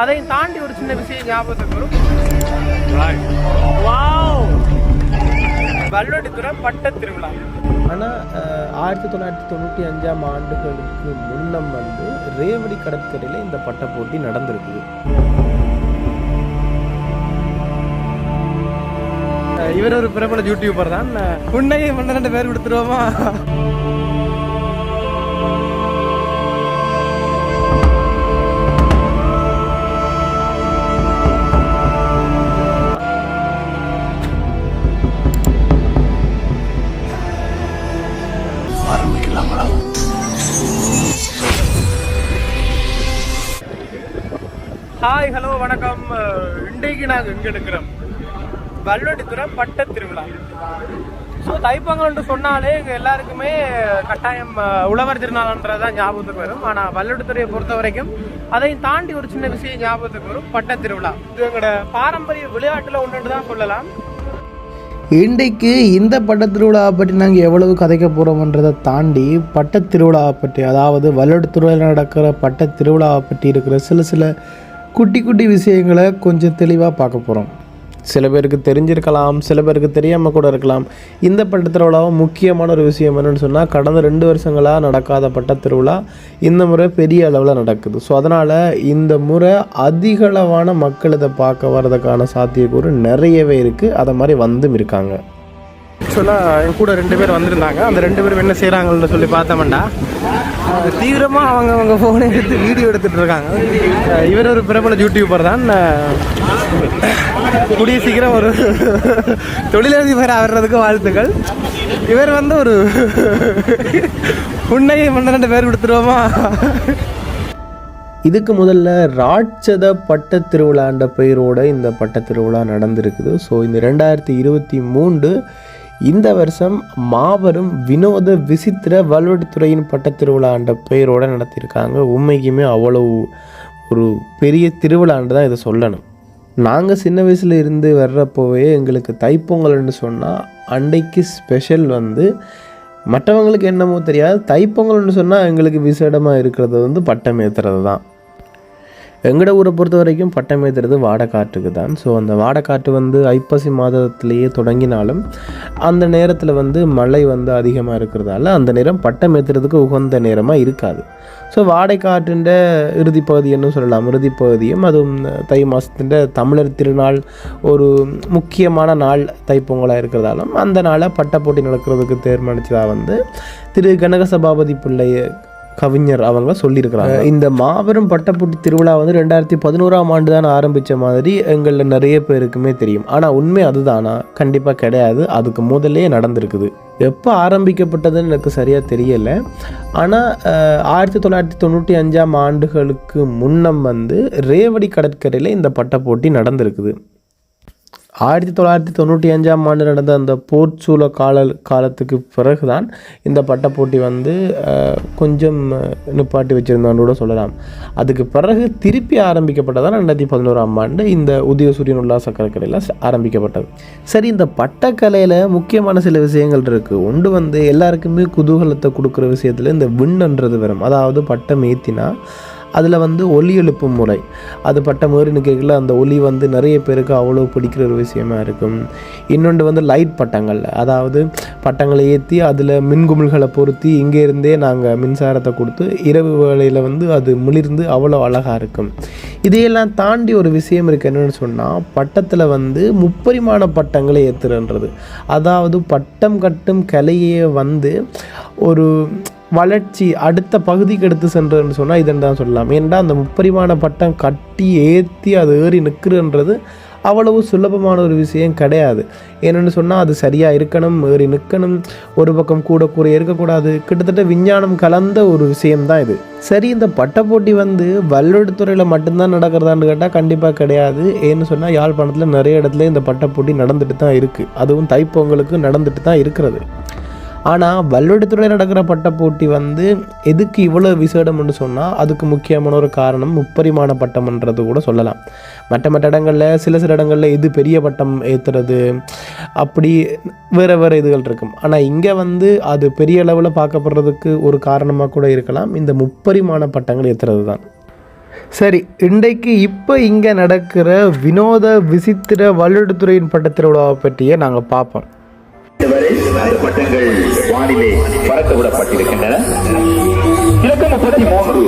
அதையும் தாண்டி ஒரு சின்ன விஷயம் ஞாபகத்துக்கு வரும். வல்வெடுத்துறை பட்ட திருவிழா. ஆனால் 1995 ஆண்டுகளுக்கு முன்னம் ரேவடி கடற்கரையில் இந்த பட்ட போட்டி நடந்திருக்குது. இவர் ஒரு பிரபல யூடியூபர் தான். உன்னையே 12 பேர் கொடுத்துருவோமா? ஹாய், ஹலோ, வணக்கம். இன்றைக்கு நாங்கள் எங்கே இருக்கிறோம்? வல்வெடுத்துறை பட்ட திருவிழா. ஸோ தைப்பொங்கல்னு சொன்னாலே எங்கள் எல்லாருக்குமே கட்டாயம் உழவர் திருநாள்ன்றதான் ஞாபகத்துக்கு வரும். ஆனால் வல்வெடுத்துறையை பொறுத்த வரைக்கும் அதையும் தாண்டி ஒரு சின்ன விஷயம் ஞாபகத்துக்கு வரும், பட்ட திருவிழா. இது எங்களோட பாரம்பரிய விளையாட்டில் ஒன்று தான் சொல்லலாம். இன்றைக்கு இந்த பட்ட திருவிழாவை பற்றி நாங்கள் எவ்வளவு கதைக்க போகிறோம்ன்றதை தாண்டி பட்ட திருவிழாவை பற்றி, அதாவது வல்வெடுத்துறையில் நடக்கிற பட்ட திருவிழாவை பற்றி இருக்கிற சில குட்டி குட்டி விஷயங்களை கொஞ்சம் தெளிவாக பார்க்க போகிறோம். சில பேருக்கு தெரிஞ்சிருக்கலாம், சில பேருக்கு தெரியாமல் கூட இருக்கலாம். இந்த பட்ட திருவிழாவும் முக்கியமான ஒரு விஷயம் என்னென்னு சொன்னால், கடந்த 2 வருஷங்களாக நடக்காத பட்ட திருவிழா இந்த முறை பெரிய அளவில் நடக்குது. ஸோ அதனால் இந்த முறை அதிகளவான மக்கள் இதை பார்க்க வர்றதுக்கான சாத்தியக்கூறு நிறையவே இருக்குது. அதை மாதிரி வந்தும் இருக்காங்க. ஆக்சுவலாக என் கூட 2 பேர் வந்திருந்தாங்க. அந்த 2 பேரும் என்ன செய்கிறாங்கன்னு சொல்லி பார்த்தோம்னா, தீவிரமாக அவங்க ஃபோனை எடுத்து வீடியோ எடுத்துகிட்டு இருக்காங்க. இவர் ஒரு பிரபல யூடியூபர் தான். கூடிய சீக்கிரம் ஒரு தொழிலதிபர் ஆகிறதுக்கு வாழ்த்துக்கள். இவர் ஒரு உன்னையே 12 பேர் கொடுத்துருவோமா? இதுக்கு முதல்ல ராட்சத பட்ட திருவிழான்ற பெயரோடு இந்த பட்ட திருவிழா நடந்திருக்குது. ஸோ இந்த 2023 இந்த வருஷம் மாபெரும் வினோத விசித்திர வல்வெடுத்துறையின் பட்ட திருவிழான்ற பெயரோடு நடத்தியிருக்காங்க. உண்மைக்குமே அவ்வளவு ஒரு பெரிய திருவிழான்னு தான் இதை சொல்லணும். நாங்கள் சின்ன வயசில் இருந்து வர்றப்போவே எங்களுக்கு தைப்பொங்கல்னு சொன்னால் அன்றைக்கு ஸ்பெஷல் மற்றவங்களுக்கு என்னமோ தெரியாது, தைப்பொங்கல்னு சொன்னால் எங்களுக்கு விசேடமாக இருக்கிறது பட்டம் ஏற்றுறது தான். எங்களோட ஊரை பொறுத்த வரைக்கும் பட்டம் ஏற்றுறது வாடைக்காற்றுக்கு தான். ஸோ அந்த வாடைக்காற்று ஐப்பசி மாதத்திலேயே தொடங்கினாலும் அந்த நேரத்தில் மழை அதிகமாக இருக்கிறதால அந்த நேரம் பட்டம் ஏற்றுறதுக்கு உகந்த நேரமாக இருக்காது. ஸோ வாடைக்காற்றுன்ற இறுதிப்பகுதின்னு சொல்லலாம். இறுதிப்பகுதியும் அதுவும் தை மாதத்தின் தமிழர் திருநாள் ஒரு முக்கியமான நாள் தைப்பொங்கலாக இருக்கிறதாலும் அந்த நாளை பட்ட போட்டி நடக்கிறதுக்கு தீர்மானிச்சதாக திரு கனக சபாபதி பிள்ளை கவிஞர் அவங்க சொல்லியிருக்கிறாங்க. இந்த மாபெரும் பட்டப்போட்டி திருவிழா 2011ஆம் ஆண்டு தான் ஆரம்பித்த மாதிரி எங்களில் நிறைய பேருக்குமே தெரியும். ஆனால் உண்மை அதுதானா? கண்டிப்பாக கிடையாது. அதுக்கு முதல்லே நடந்திருக்குது. எப்போ ஆரம்பிக்கப்பட்டதுன்னு எனக்கு சரியாக தெரியலை. ஆனால் 1995ஆம் ஆண்டுகளுக்கு முன்னம் ரேவடி கடற்கரையில் இந்த பட்டப்போட்டி நடந்திருக்குது. 1995ஆம் ஆண்டு நடந்த அந்த போர்ச்சூழ காலத்துக்கு பிறகு தான் இந்த பட்டப்போட்டி கொஞ்சம் நிப்பாட்டி வச்சுருந்தான்னு கூட சொல்லலாம். அதுக்கு பிறகு திருப்பி ஆரம்பிக்கப்பட்டதான் 2011ஆம் ஆண்டு இந்த உதய சூரியன் உல்லாச கடற்கரையில் ஆரம்பிக்கப்பட்டது. சரி, இந்த பட்டக்கலையில் முக்கியமான சில விஷயங்கள் இருக்குது. ஒன்று எல்லாருக்குமே குதூகலத்தை கொடுக்குற விஷயத்தில் இந்த விண்ணுன்றது வரும். அதாவது பட்டம் ஏற்றினா அதில் ஒலி எழுப்பும் முறை, அது பட்டம் ஏறின்னு கேட்கல அந்த ஒலி நிறைய பேருக்கு அவ்வளோ பிடிக்கிற ஒரு விஷயமா இருக்கும். இன்னொன்று லைட் பட்டங்கள், அதாவது பட்டங்களை ஏற்றி அதில் மின்குமிழ்களை பொருத்தி இங்கேருந்தே நாங்கள் மின்சாரத்தை கொடுத்து இரவு வேளையில் அது மிளிர்ந்து அவ்வளோ அழகாக இருக்கும். இதையெல்லாம் தாண்டி ஒரு விஷயம் இருக்குது. என்னென்னு சொன்னால், பட்டத்தில் முப்பரிமாண பட்டங்களை ஏற்றுறன்றது, அதாவது பட்டம் கட்டும் கலையே ஒரு வளர்ச்சி அடுத்த பகுதிக்கு எடுத்து சென்றதுன்னு சொன்னால் இதன் தான் சொல்லலாம். ஏன்னா அந்த முப்பரிமாண பட்டம் கட்டி ஏற்றி அது ஏறி நிற்கிறன்றது அவ்வளவு சுலபமான ஒரு விஷயம் கிடையாது. என்னென்னு சொன்னால் அது சரியாக இருக்கணும், ஏறி நிற்கணும், ஒரு பக்கம் கூட கூற இருக்கக்கூடாது. கிட்டத்தட்ட விஞ்ஞானம் கலந்த ஒரு விஷயம்தான் இது. சரி, இந்த பட்டப்போட்டி வல்வெடுத்துறையில் மட்டும்தான் நடக்கிறதான்னு கேட்டால் கண்டிப்பாக கிடையாது. ஏன்னு சொன்னால் யாழ்ப்பாணத்தில் நிறைய இடத்துல இந்த பட்டப்போட்டி நடந்துட்டு தான் இருக்குது. அதுவும் தைப்பொங்கலுக்கு நடந்துட்டு தான் இருக்கிறது. ஆனால் வல்வெடுத்துறையில் நடக்கிற பட்ட போட்டி எதுக்கு இவ்வளோ விசேடம்னு சொன்னால் அதுக்கு முக்கியமான ஒரு காரணம் முப்பரிமாண பட்டம்ன்றது கூட சொல்லலாம். மற்ற இடங்களில் சில இடங்களில் இது பெரிய பட்டம் ஏற்றுறது அப்படி வேறு இதுகள் இருக்கும். ஆனால் இங்கே அது பெரிய அளவில் பார்க்கப்படுறதுக்கு ஒரு காரணமாக கூட இருக்கலாம் இந்த முப்பரிமாண பட்டங்கள் ஏற்றுறது தான். சரி, இன்றைக்கு இப்போ இங்கே நடக்கிற வினோத விசித்திர வல்லுடுத்துறையின் பட்டத் திருவிழாவை பற்றியே நாங்கள் பார்ப்போம். இதுவரை அந்த பட்டங்கள் வானிலே பறக்க விடப்பட்டிருக்கின்றன. இலக்கம் 33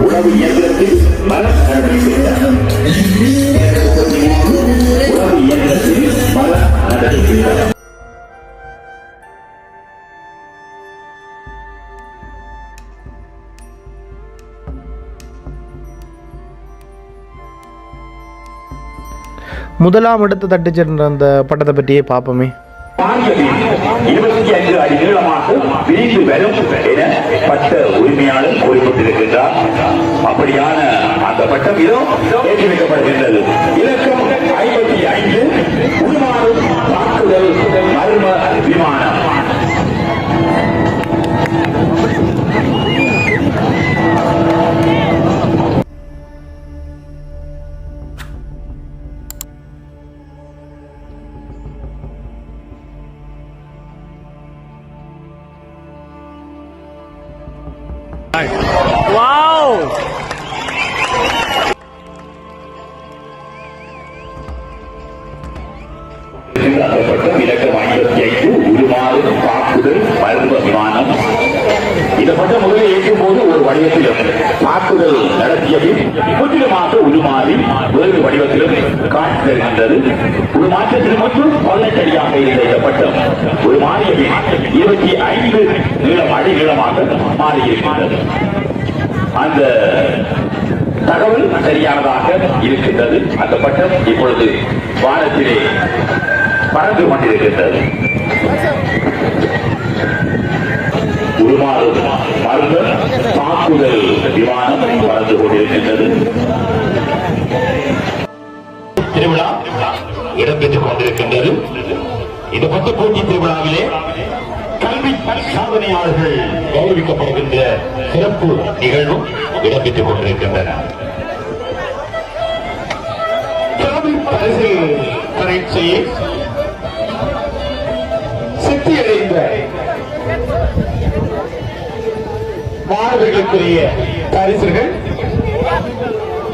உணவு இயந்திரத்தில் மலர் நடவடிக்கின்றன. உணவு இயந்திரத்தில் மலர் நடவடிக்கின்றன. முதலாம் இடத்தை தட்டி சென்ற அந்த பட்டத்தை பற்றியே பார்ப்போமே. 25 அடி நீளமாக விரிந்து வரும் என பட்ட உரிமையாளர் குறிப்பிட்டிருக்கின்றார். அப்படியான அந்த பட்டம் இதோ ஏற்றி வைக்கப்படுகின்றது. இலக்கம் 55 உருமாறும் தாக்குதல் மர்ம விமானம். இலக்கம் 55 உருமாறும் தாக்குதல் மர்ம விமானம். இந்த பட்டம் முதலில் ஏற்றும் போது ஒரு வடிவத்திலும் தாக்குதல் நடத்தியதில் முற்றிலுமாக உருமாறி வேறு வடிவத்திலும் காட்சி தருகின்றது. உருமாற்றத்தில் மற்றும் பள்ளத்தடியாக இருந்த இந்த பட்டம் உருமாறியதில் 25 அடி நீளமாக மாறியிருக்கின்றது. அந்த தகவல் சரியானதாக இருக்கின்றது. அந்த பட்டம் இப்பொழுது வானத்திலே பறந்து கொண்டிருக்கின்றது. உருமாறும் மர்ம தாக்குதல் விமானம் பறந்து கொண்டிருக்கின்றது. திருவிழா இடம்பெற்றுக் கொண்டிருக்கின்றது. இந்த பட்டு போட்டி திருவிழாவிலே கல்வி சாதனையாளர்கள் கௌரவிக்கப்படுகின்ற சிறப்பு நிகழ்வும் இடம்பெற்றுக் கொண்டிருக்கின்றன. பரீட்சையை சித்தியடைந்த மாணவர்களுக்குரிய பரிசுகள்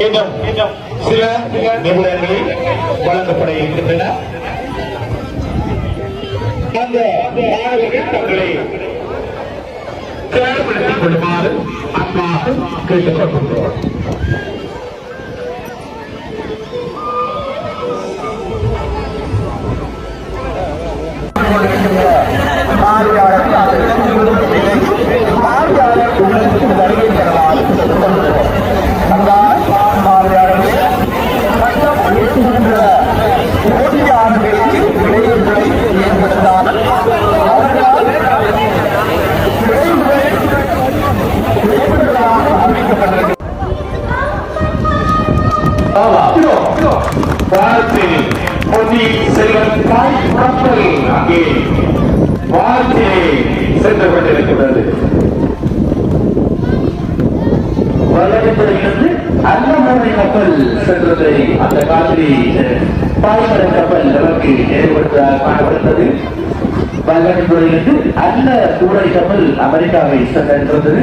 இன்னும் சில நிமிடங்களில் வழங்கப்பட இருக்கின்றன. அந்த மாணவர்கள் தங்களை தயார்படுத்திக் கொள்ளுமாறு அன்பாக கேட்டுக் கொள்கின்றோம். அங்கே வாரத்திலே சென்று கொண்டிருக்கிறது. வல்லடிப்படையிலிருந்து அன்னமூரை கப்பல் சென்றதை அந்த காவிரி பாய்மர கப்பல் நமக்கு ஏற்படுத்தது. வல்லடிப்படையிலிருந்து அன்ன கூடை கப்பல் அமெரிக்காவை சென்றது.